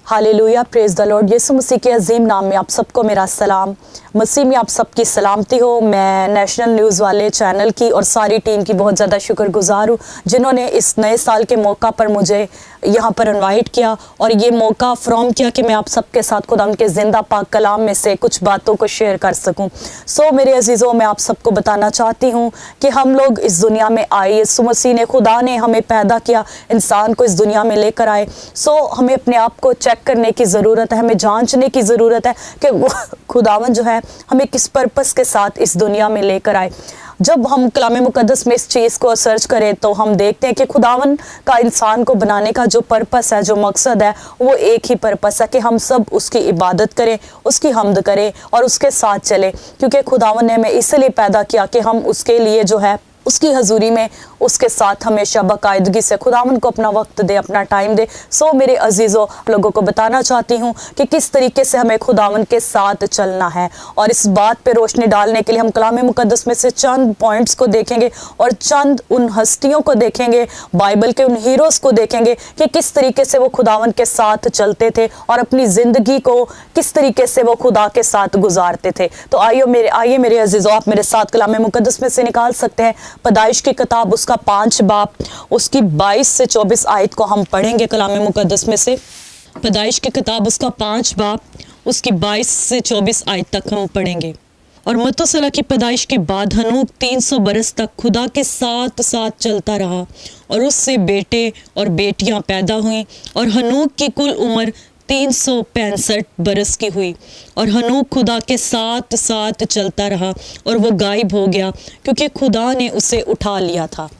Hallelujah, praise the Lord. Yeshu Masih के अजीम नाम में आप सबको मेरा सलाम। मसीह में आप सबकी सलामती हो। मैं नेशनल न्यूज़ वाले चैनल की और सारी टीम की बहुत ज़्यादा शुक्रगुजार हूँ जिन्होंने इस नए साल के मौका पर मुझे यहाँ पर इनवाइट किया और ये मौका फ्रॉम किया कि मैं आप सबके साथ खुदा उनके ज़िंदा पाक कलाम में से कुछ बातों को शेयर कर सकूँ। सो मेरे अजीज़ों, मैं आप सबको बताना चाहती हूँ कि हम लोग इस दुनिया में आए, यीशु मसीह ने, खुदा ने हमें पैदा किया, इंसान को इस दुनिया में लेकर आए। सो हमें अपने आप को चेक करने की ज़रूरत है, हमें जांचने की ज़रूरत है कि खुदावन जो है हमें किस पर्पस के साथ इस दुनिया में लेकर आए। जब हम कलाम मुकद्दस में इस चीज़ को सर्च करें तो हम देखते हैं कि खुदावन का इंसान को बनाने का जो पर्पस है, जो मकसद है, वो एक ही पर्पस है कि हम सब उसकी इबादत करें, उसकी हम्द करें और उसके साथ चलें, क्योंकि खुदावन ने हमें इसलिए पैदा किया कि हम उसके लिए जो है उसकी हजूरी में उसके साथ हमेशा बाकायदगी से खुदावन को अपना वक्त दे, अपना टाइम दे। सो मेरे अजीज़ों, लोगों को बताना चाहती हूँ कि किस तरीके से हमें खुदावन के साथ चलना है और इस बात पे रोशनी डालने के लिए हम कलाम मुकद्दस में से चंद पॉइंट्स को देखेंगे और चंद उन हस्तियों को देखेंगे, बाइबल के उन हीरोज़ को देखेंगे कि किस तरीके से वो खुदावन के साथ चलते थे और अपनी ज़िंदगी को किस तरीके से वो खुदा के साथ गुजारते थे। तो आइए मेरे अजीज़ों, आप मेरे साथ कलाम मुकद्दस में से निकाल सकते हैं पैदाइश की किताब, उसका 5 बाब, उसकी 22 से 24 आयत को हम पढ़ेंगे कलाम मुकद्दस में से। पैदाइश की किताब, उसका 5 बाब, उसकी 22 से 24 आयत तक हम पढ़ेंगे। और मतुसला की पैदाइश के बाद हनूक 300 बरस तक खुदा के साथ साथ चलता रहा और उससे बेटे और बेटियां पैदा हुईं और हनूक की कुल उम्र 365 बरस की हुई और हनूक खुदा के साथ साथ चलता रहा और वो गायब हो गया क्योंकि खुदा ने उसे उठा लिया था।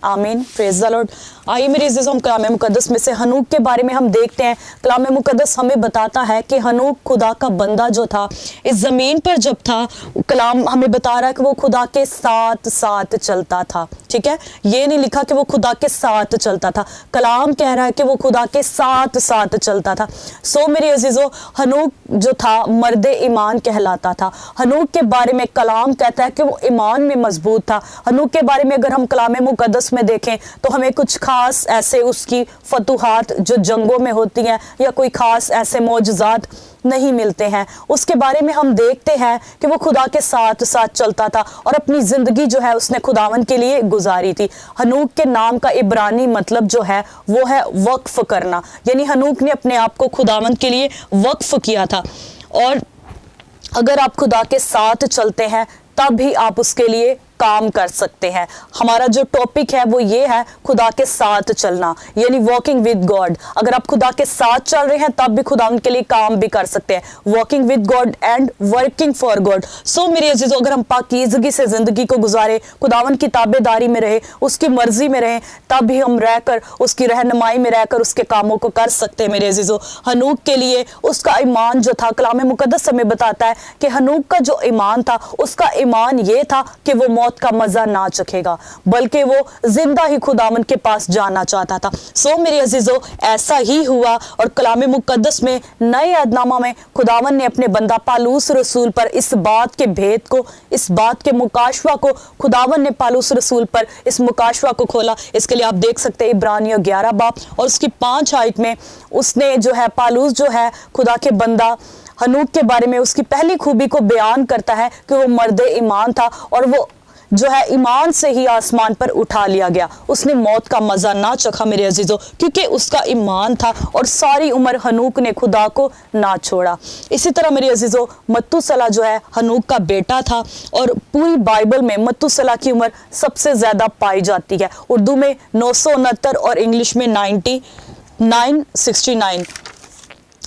आमीन, प्रेज द लॉर्ड। आइए मेरे अज़ीज़ों, हम कलाम मुकद्दस में से हनूक के बारे में हम देखते हैं। कलाम मुकद्दस हमें बताता है कि हनूक खुदा का बंदा जो था, इस ज़मीन पर जब था, कलाम हमें बता रहा है कि वो खुदा के साथ साथ चलता था। ठीक है, ये नहीं लिखा कि वो खुदा के साथ चलता था, कलाम कह रहा है कि वो खुदा के साथ साथ चलता था। सो मेरे अज़ीज़ों, हनूक जो था मर्द ईमान कहलाता था। हनूक के बारे में कलाम कहता है कि वो ईमान में मजबूत था। हनूक के बारे में अगर हम कलाम मुकद्दस में देखें तो हमें कुछ खास ऐसे उसकी फतूहात जो जंगों में होती हैं या कोई खास ऐसे मौजज़ात नहीं मिलते हैं। उसके बारे में हम देखते हैं कि वो खुदा के साथ साथ चलता था और अपनी ज़िंदगी जो है उसने खुदावन के लिए गुजारी थी। हनूक के नाम का इब्रानी मतलब जो है वो है वक्फ करना, यानी हनूक ने अपने आप को खुदावन के लिए वक्फ किया था। और अगर आप खुदा के साथ चलते हैं तब ही आप उसके लिए काम कर सकते हैं। हमारा जो टॉपिक है वो ये है खुदा के साथ चलना, यानी वॉकिंग विद गॉड। अगर आप खुदा के साथ चल रहे हैं तब भी खुदा उनके लिए काम भी कर सकते हैं। Walking with God and working for God. So मेरे अजीजों, अगर हम पाकीज़गी से ज़िंदगी को गुजारे, खुदावन की ताबेदारी में रहे, उसकी मर्जी में रहे, तब भी हम रहकर उसकी रहनुमाई में रहकर उसके कामों को कर सकते हैं। मेरे अजीजों, हनूक के लिए उसका ईमान जो था, कलाम मुकद्दस हमें बताता है कि हनूक का जो ईमान था, उसका ईमान ये था कि वो मौत का मजा ना चखेगा, बल्कि वो जिंदा ही खुदावन के पास जाना चाहता था। सो मेरे अजीजों, ऐसा ही हुआ और कलाम मुकद्दस में नए अहदनामा में खुदावन ने अपने बंदा पालूस रसूल पर इस बात के भेद को, इस बात के मुकाशवा को, खुदावन ने पालूस रसूल पर इस मुकाशवा को खोला। इसके लिए आप देख सकते हैं इब्रानियों 11 बाब और उसकी 5 आयत में उसने जो है, पालूस जो है खुदा के बंदा हनूक के बारे में उसकी पहली खूबी को बयान करता है कि वो मर्द ईमान था और वो जो है ईमान से ही आसमान पर उठा लिया गया। उसने मौत का मजा ना चखा मेरे अजीजों, क्योंकि उसका ईमान था और सारी उम्र हनूक ने खुदा को ना छोड़ा। इसी तरह मेरे अजीजों, मतुसला जो है हनूक का बेटा था और पूरी बाइबल में मतुसला की उम्र सबसे ज्यादा पाई जाती है। उर्दू में 969 और इंग्लिश में 969।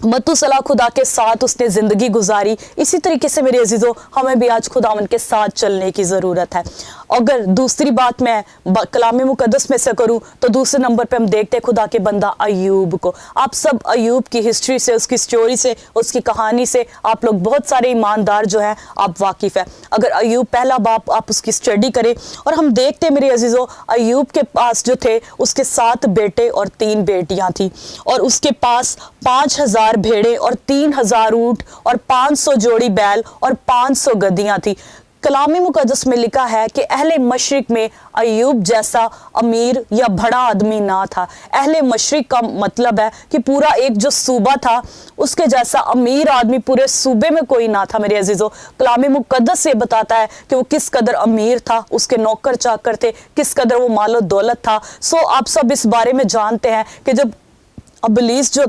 मतुसला खुदा के साथ उसने ज़िंदगी गुजारी। इसी तरीके से मेरे अजीज़ों, हमें भी आज खुदावन के साथ चलने की ज़रूरत है। अगर दूसरी बात मैं कलाम मुकद्दस में से करूं तो दूसरे नंबर पे हम देखते हैं खुदा के बंदा अय्यूब को। आप सब अय्यूब की हिस्ट्री से, उसकी स्टोरी से, उसकी कहानी से आप लोग बहुत सारे ईमानदार जो हैं आप वाकिफ़ है। अगर अय्यूब पहला बाप आप उसकी स्टडी करें और हम देखते हैं मेरे अजीज़ों, अय्यूब के पास जो थे उसके 7 बेटे और 3 बेटियां थी और उसके पास 5000 भेड़े और 3000 ऊंट और 500 जोड़ी बैल और 500 गद्दियां थी। कलाम मुकद्दस में लिखा है कि अहले मशरिक में अय्यूब जैसा अमीर या बड़ा आदमी ना था। अहले मशरिक का मतलब है कि पूरा एक जो सूबा था उसके जैसा अमीर आदमी पूरे सूबे में कोई ना था। मेरे अजीजों, कलाम मुकद्दस से बताता है कि वो किस कदर अमीर था, उसके नौकर चाकर थे, किस कदर वो मालो दौलत था। सो आप सब इस बारे में जानते हैं कि जब अबलीस जो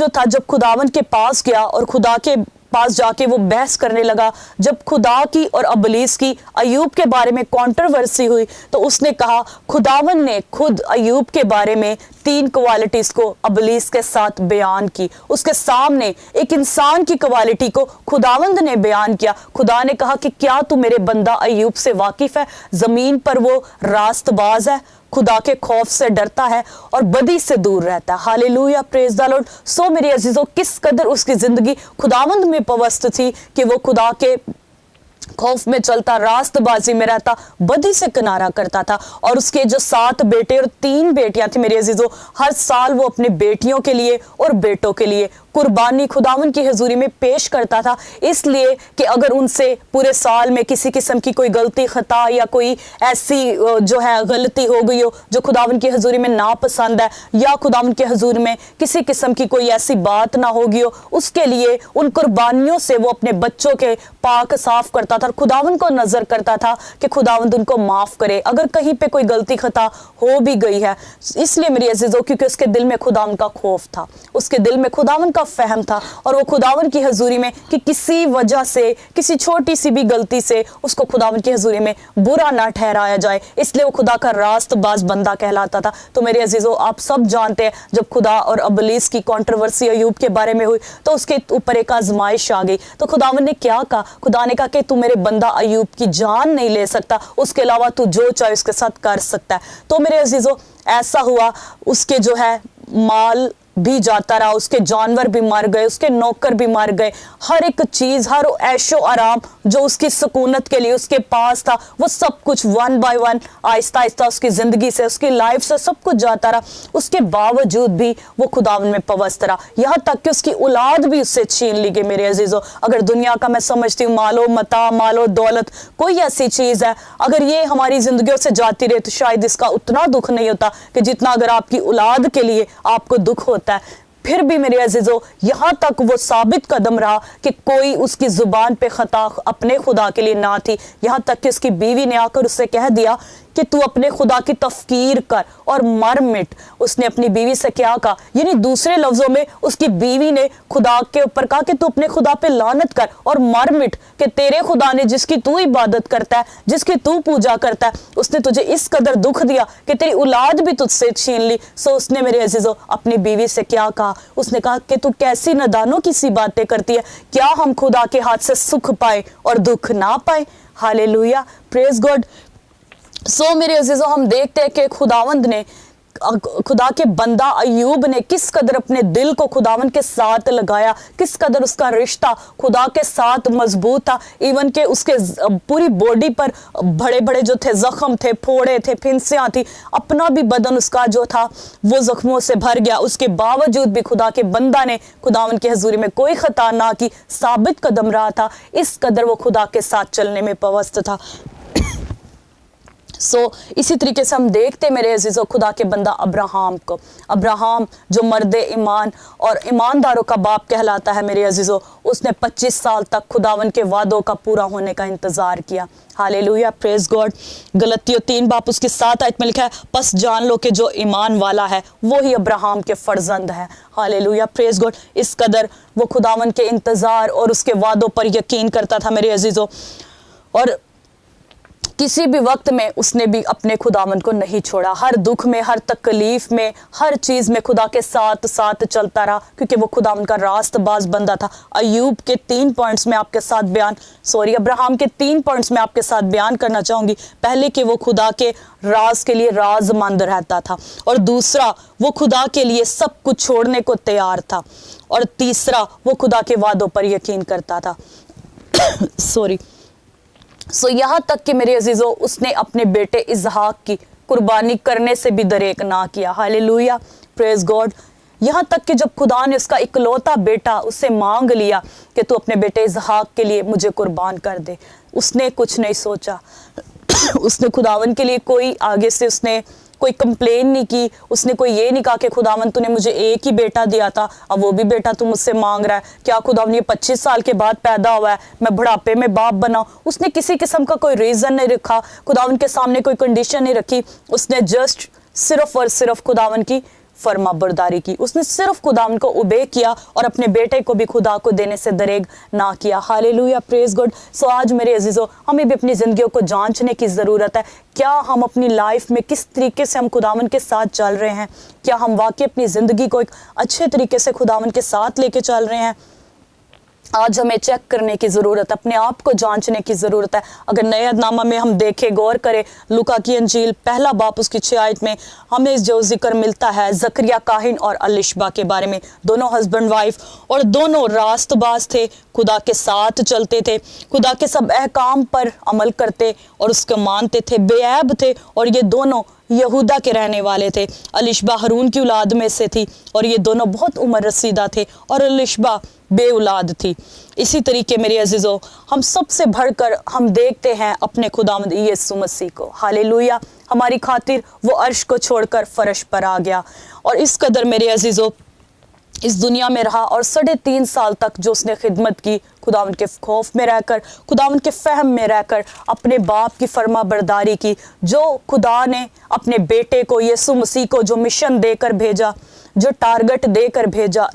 था जब खुदावन के पास गया और खुदा के पास जाके वो बहस करने लगा, जब खुदा की और अबलीस की अय्यूब के बारे में कंट्रोवर्सी हुई तो उसने कहा, खुदावन ने खुद अय्यूब के बारे में 3 क्वालिटीज को अबलीस के साथ बयान की। उसके सामने एक इंसान की क्वालिटी को खुदावंद ने बयान किया। खुदा ने कहा कि क्या तू मेरे बंदा अय्यूब से वाकिफ है? जमीन पर वो रास्तबाज है, खुदा के खौफ से डरता है और बदी से दूर रहता है। Hallelujah, praise the Lord. So मेरे अजीजों, किस कदर उसकी जिंदगी खुदावंद में पवस्त थी कि वो खुदा के खौफ में चलता, रास्तबाजी में रहता, बदी से किनारा करता था। और उसके जो 7 बेटे और 3 बेटियां थी मेरे अजीजों, हर साल वो अपने बेटियों के लिए और बेटों के लिए कुर्बानी खुदावन की हजूरी में पेश करता था, इसलिए कि अगर उनसे पूरे साल में किसी किस्म की कोई गलती, खता या कोई ऐसी जो है गलती हो गई हो जो खुदावन की हजूरी में नापसंद है, या खुदावन की हजूरी में किसी किस्म की कोई ऐसी बात ना होगी हो, उसके लिए उन कुर्बानियों से वो अपने बच्चों के पाक साफ करता था और खुदावन को नजर करता था कि खुदावंद उनको माफ करे अगर कहीं पे कोई गलती खता हो भी गई है। इसलिए मेरी अजीजों, क्योंकि उसके दिल में खुदावन का खौफ था, उसके दिल में खुदावन का फहम था और वो खुदावन की हजूरी में कि किसी वजह से, किसी छोटी सी भी गलती से उसको खुदावन की हजूरी में बुरा ना ठहराया जाए, इसलिए वो खुदा का रास्तबाज बंदा कहलाता था। तो मेरे अजीजों, आप सब जानते हैं जब खुदा और अबलीस की कंट्रोवर्सी अय्यूब के बारे में हुई तो उसके ऊपर एक आजमाइश आ गई। तो खुदावन ने क्या कहा? खुदा ने कहा कि तू मेरे बंदा अय्यूब की जान नहीं ले सकता, उसके अलावा तू जो चाहे उसके साथ कर सकता है। तो मेरे अजीजों, ऐसा हुआ, उसके जो है माल भी जाता रहा, उसके जानवर भी मर गए, उसके नौकर भी मर गए, हर एक चीज, हर ऐशो आराम जो उसकी सुकूनत के लिए उसके पास था, वो सब कुछ 1 बाय 1 आहिस्ता आहिस्ता उसकी जिंदगी से, उसकी लाइफ से सब कुछ जाता रहा। उसके बावजूद भी वो खुदावन में पवस्त रहा, यहाँ तक कि उसकी औलाद भी उससे छीन ली गई। मेरे अजीजों, अगर दुनिया का मैं समझती हूँ मालो मता, मालो दौलत कोई ऐसी चीज है, अगर ये हमारी जिंदगियों से जाती रहे तो शायद इसका उतना दुख नहीं होता कि जितना अगर आपकी औलाद के लिए आपको दुख होता है। फिर भी मेरे अजीजों, यहां तक वो साबित कदम रहा कि कोई उसकी जुबान पे खता अपने खुदा के लिए ना थी, यहां तक कि उसकी बीवी ने आकर उससे कह दिया कि तू अपने खुदा की तफकीर कर और मर मिट। उसने अपनी बीवी से क्या कहा? यानी दूसरे लफ्जों में उसकी बीवी ने खुदा के ऊपर कहा कि तू अपने खुदा पे लानत कर और मर मिट, कि तेरे खुदा ने जिसकी तू इबादत करता है, जिसकी तू पूजा करता है, उसने तुझे इस कदर दुख दिया कि तेरी औलाद भी तुझसे छीन ली। सो उसने मेरे अजीजों अपनी बीवी से क्या कहा? उसने कहा कि तू कैसी नादानों की सी बातें करती है, क्या हम खुदा के हाथ से सुख पाए और दुख ना पाए? Hallelujah, praise God. सो मेरे अजीजों, हम देखते हैं कि खुदावंद ने, खुदा के बंदा अय्यूब ने किस कदर अपने दिल को खुदावंद के साथ लगाया, किस कदर उसका रिश्ता खुदा के साथ मजबूत था। इवन के उसके पूरी बॉडी पर बड़े बड़े जो थे जख्म थे, फोड़े थे, फिंसियां थी, अपना भी बदन उसका जो था वो जख्मों से भर गया। उसके बावजूद भी खुदा के बंदा ने खुदावंद की हजूरी में कोई खता ना की, साबित कदम रहा था। इस कदर वो खुदा के साथ चलने में पवस्त था। इसी तरीके से हम देखते मेरे अजीजों खुदा के बंदा अब्राहम को, अब्राहम जो मर्दे ईमान और ईमानदारों का बाप कहलाता है मेरे अजीजों, उसने 25 साल तक खुदावन के वादों का पूरा होने का इंतजार किया। Hallelujah, praise God. गलतियों 3 बाप उसकी 7 आयत में लिखा है, बस जान लो कि जो ईमान वाला है वो ही अब्राहम के फर्जंद है। Hallelujah, praise God. इस कदर वो खुदावन के इंतजार और उसके वादों पर यकीन करता था मेरे अजीजों, और किसी भी वक्त में उसने भी अपने खुदावन को नहीं छोड़ा। हर दुख में, हर तकलीफ में, हर चीज में खुदा के साथ साथ चलता रहा, क्योंकि वो खुदावन का रास्तबाज बंदा था। अय्यूब के 3 पॉइंट्स में आपके साथ अब्राहम के 3 पॉइंट्स में आपके साथ बयान करना चाहूंगी। पहले कि वो खुदा के राज के लिए राजमंद रहता था, और दूसरा वो खुदा के लिए सब कुछ छोड़ने को तैयार था, और तीसरा वो खुदा के वादों पर यकीन करता था। यहाँ तक कि मेरे अजीजों उसने अपने बेटे इसहाक की कुर्बानी करने से भी दरेक ना किया। Hallelujah, praise God. यहाँ तक कि जब खुदा ने उसका इकलौता बेटा उससे मांग लिया कि तू अपने बेटे इसहाक के लिए मुझे कुर्बान कर दे, उसने कुछ नहीं सोचा। उसने खुदावन के लिए कोई आगे से उसने कोई कंप्लेन नहीं की, उसने कोई ये नहीं कहा कि खुदावन तूने मुझे एक ही बेटा दिया था, अब वो भी बेटा तू मुझसे मांग रहा है, क्या खुदावन ये 25 साल के बाद पैदा हुआ है, मैं बुढ़ापे में बाप बनाऊं। उसने किसी किस्म का कोई रीज़न नहीं रखा, खुदावन के सामने कोई कंडीशन नहीं रखी। उसने जस्ट सिर्फ और सिर्फ खुदावन की फर्मा बरदारी की, उसने सिर्फ खुदावन को ओबे किया और अपने बेटे को भी खुदा को देने से दरेग ना किया। Hallelujah, praise God. सो आज मेरे अजीजों, हमें भी अपनी जिंदगियों को जांचने की ज़रूरत है। क्या हम अपनी लाइफ में किस तरीके से हम खुदावन के साथ चल रहे हैं? क्या हम वाकई अपनी ज़िंदगी को एक अच्छे तरीके से खुदावन के साथ लेके चल रहे हैं? आज हमें चेक करने की ज़रूरत है, अपने आप को जांचने की ज़रूरत है। अगर नया नामा में हम देखें, गौर करें, लूका की अंजील पहला बाप उसकी 6 आयत में हमें जो जिक्र मिलता है जकरिया काहिन और अलिशबा के बारे में। दोनों हस्बैंड वाइफ और दोनों रास्तबाज थे, खुदा के साथ चलते थे, खुदा के सब अहकाम पर अमल करते और उसको मानते थे, बेऐब थे। और ये दोनों यहूदा के रहने वाले थे। अलिशबा हारून की औलाद में से थी और ये दोनों बहुत उम्र रसीदा थे और अलिशबा बे औलाद थी। इसी तरीके मेरे अजीजों, हम सबसे बढ़कर हम देखते हैं अपने खुदावंद यीशु मसीह को। हालेलुया, हमारी खातिर वो अर्श को छोड़कर फर्श पर आ गया और इस कदर मेरे अजीजों इस दुनिया में रहा और 3.5 साल तक जो उसने खिदमत की, खुदावंद के खौफ में रहकर, खुदावंद के फहम में रहकर अपने बाप की फर्मा बरदारी की। जो खुदा ने अपने बेटे को यीशु मसीह को जो मिशन देकर भेजा, जो टारगेट देकर भेजा,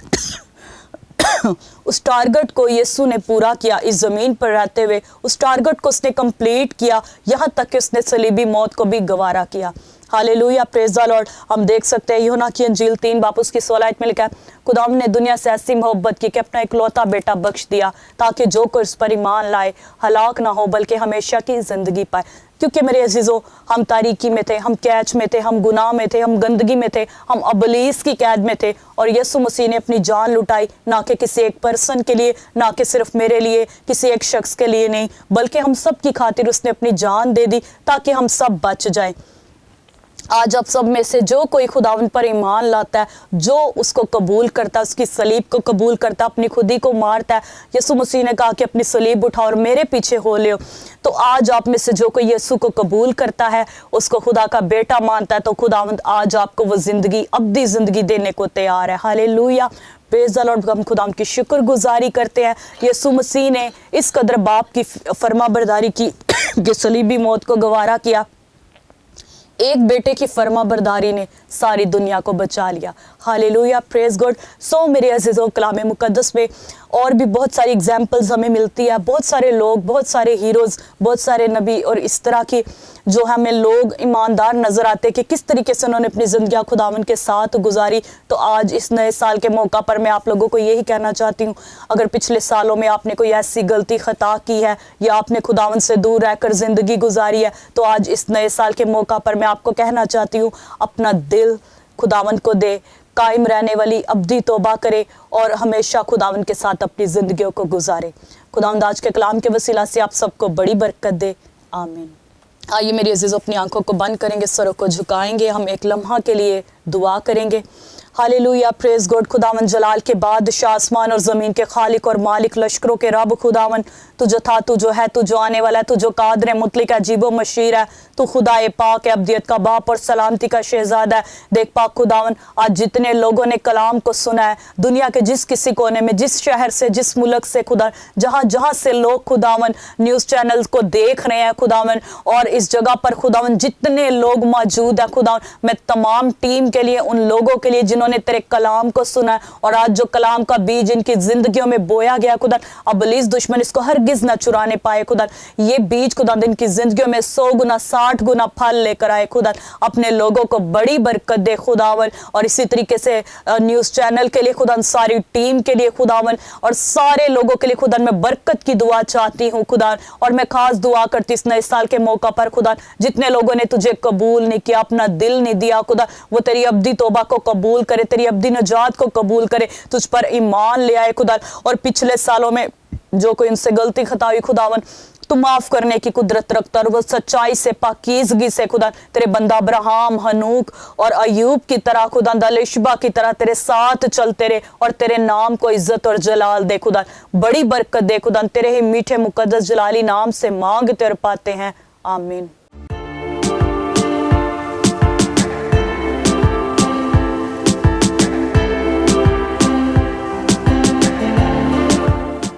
उस टारगेट को यीशु ने पूरा किया इस ज़मीन पर रहते हुए। उस टारगेट को उसने कंप्लीट किया, यहाँ तक कि उसने सलीबी मौत को भी गवारा किया। Hallelujah, praise the Lord. हम देख सकते हैं यूहन्ना की अंजील 3 बाप उसकी 16 आयत में लिखा है, खुदा ने दुनिया से ऐसी मोहब्बत की कि अपना इकलौता बेटा बख्श दिया ताकि जो कोई उस पर ईमान लाए हलाक ना हो बल्कि हमेशा की ज़िंदगी पाए। क्योंकि मेरे अजीज़ों, हम तारीकी में थे, हम कैच में थे, हम गुनाह में थे, हम गंदगी में थे, हम अबलीस की कैद में थे और यीशु मसीह ने अपनी जान लुटाई, ना कि किसी एक पर्सन के लिए, ना कि सिर्फ मेरे लिए, किसी एक शख्स के लिए नहीं, बल्कि हम सब की खातिर उसने अपनी जान दे दी ताकि हम सब बच जाएं। आज आप सब में से जो कोई खुदावन पर ईमान लाता है, जो उसको कबूल करता है, उसकी सलीब को कबूल करता है, अपनी खुदी को मारता है, यीशु मसीह ने कहा कि अपनी सलीब उठाओ और मेरे पीछे हो ले। तो आज आप में से जो कोई यीशु को कबूल करता है, उसको खुदा का बेटा मानता है, तो खुदावंद आज आपको वो जिंदगी, अब्दी जिंदगी देने को तैयार है। Hallelujah, praise the Lord. हम खुदा की शुक्रगुजारी करते हैं, यीशु मसीह ने इस कदर बाप की फरमाबरदारी की कि सलीबी मौत को गवारा किया। एक बेटे की फर्मा बरदारी ने सारी दुनिया को बचा लिया। Hallelujah, praise God. सो मेरे अजीज़ों, कलाम मुकद्दस में और भी बहुत सारी एग्जाम्पल्स हमें मिलती है, बहुत सारे लोग, बहुत सारे हीरोज़, बहुत सारे नबी और इस तरह की जो हमें लोग ईमानदार नज़र आते हैं कि किस तरीके से उन्होंने अपनी ज़िंदगी खुदावन के साथ गुजारी। तो आज इस नए साल के मौका पर मैं आप लोगों को यही कहना चाहती हूँ, अगर पिछले सालों में आपने कोई ऐसी गलती खता की है या आपने खुदावन से दूर रहकर ज़िंदगी गुजारी है, तो आज इस नए साल के मौका पर मैं आपको कहना चाहती हूँ, अपना दिल खुदावन को दे, कायम रहने वाली अब्दी तौबा करे और हमेशा खुदावन के साथ अपनी ज़िंदगियों को गुजारे। खुदावंद आज के कलाम के वसीला से आप सबको बड़ी बरकत दे, आमीन। आइए मेरी अजीज़ों, अपनी आंखों को बंद करेंगे, सरों को झुकाएंगे, हम एक लम्हा के लिए दुआ करेंगे। Hallelujah, praise God. खुदावन जलाल के बादशाह, आसमान और ज़मीन के खालिक और मालिक, लश्करों के रब खुदावन, तू जो था, तू जो है, तू जो आने वाला है, तू जो कादर है, मुतलिक है, अजीब व मशीर है, तू खुदा पाक है, अब्दियत का बाप और सलामती का शहजादा है। देख पाक खुदावन, आज जितने लोगों ने कलाम को सुना है, दुनिया के जिस किसी कोने में, जिस शहर से, जिस मुल्क से, खुदा जहाँ जहाँ से लोग खुदावन न्यूज़ चैनल को देख रहे हैं खुदावन, और इस जगह पर खुदावन जितने लोग मौजूद है खुदावन, मैं तमाम टीम के लिए, उन लोगों के लिए जिन्होंने तेरे कलाम को सुना है और आज जो कलाम का बीज इनकी जिंदगियों में बोया गया खुदा, अबलीस दुश्मन इसको हरगिज न चुराने पाए खुदा। ये बीज खुदा इनकी जिंदगियों में 100 गुना 60 गुना फल लेकर आए खुदा। अपने लोगों को बड़ी बरकत दे खुदावन, और इसी तरीके से न्यूज़ चैनल के लिए खुदा, सारी टीम के लिए खुदावन, और सारे लोगों के लिए खुदा मैं बरकत की दुआ चाहती हूँ खुदा। और मैं खास दुआ करती इस नए साल के मौका पर खुदा, जितने लोगों ने तुझे कबूल नहीं किया, अपना दिल नहीं दिया खुदा, वो तेरी अब्दी तौबा को कबूल करे, तेरी अब्दी नजात को कबूल करे, तुझ पर ईमान ले आए खुदा। और पिछले सालों में जो कोई उनसे गलती खता हुई खुदावन, तू माफ करने की कुदरत रखता और वो सच्चाई से, पाकीज़गी से खुदा तेरे बंदा अब्राहम, हनूक और अयूब की तरह खुदा दलिशबा की तरह तेरे साथ चलते रहे और तेरे नाम को इज्जत और जलाल दे खुदा, बड़ी बरकत दे खुदा। तेरे ही मीठे मुकद्दस जलाली नाम से मांगते और पाते हैं, आमीन।